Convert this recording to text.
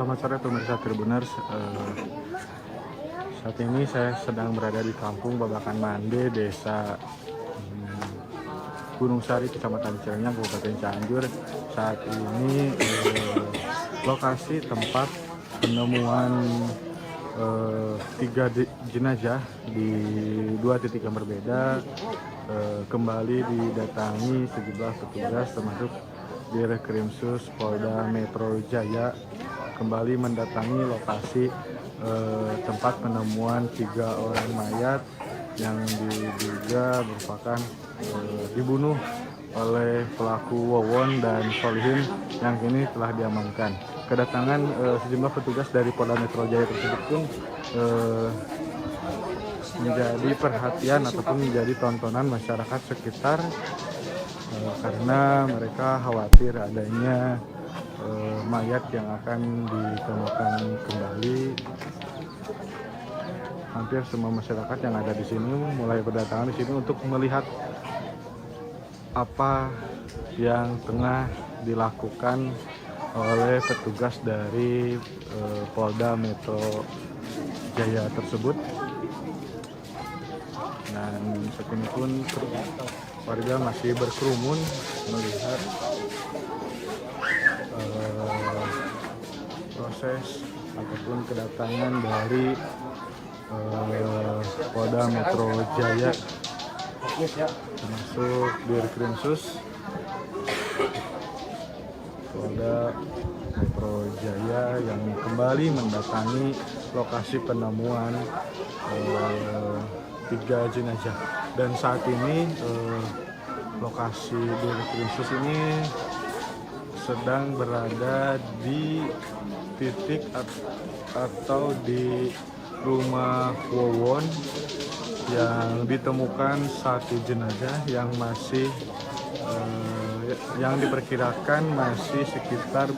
Selamat sore pemirsa Tribuners. Saat ini saya sedang berada di kampung Babakan Mande, Desa Gunung Sari, Kecamatan Cilenyang, Kabupaten Cianjur. Saat ini lokasi tempat penemuan 3 jenazah di 2 titik yang berbeda kembali didatangi sejumlah petugas termasuk Direkrimsus Polda Metro Jaya kembali mendatangi lokasi tempat penemuan 3 orang mayat yang diduga merupakan dibunuh oleh pelaku Wawon dan Solihin yang kini telah diamankan. Kedatangan sejumlah petugas dari Polda Metro Jaya tersebut pun menjadi perhatian ataupun menjadi tontonan masyarakat sekitar karena mereka khawatir adanya mayat yang akan ditemukan kembali. Hampir semua masyarakat yang ada di sini mulai berdatangan di sini untuk melihat apa yang tengah dilakukan oleh petugas dari Polda Metro Jaya tersebut. Dan saat ini pun warga masih berkerumun melihat proses ataupun kedatangan dari Polda Metro Jaya termasuk Direkrimsus Polda Metro Jaya yang kembali mendatangi lokasi penemuan 3 jenazah. Dan saat ini lokasi Direkrimsus ini sedang berada di titik atau di rumah Wawon yang ditemukan 1 jenazah yang masih yang diperkirakan masih sekitar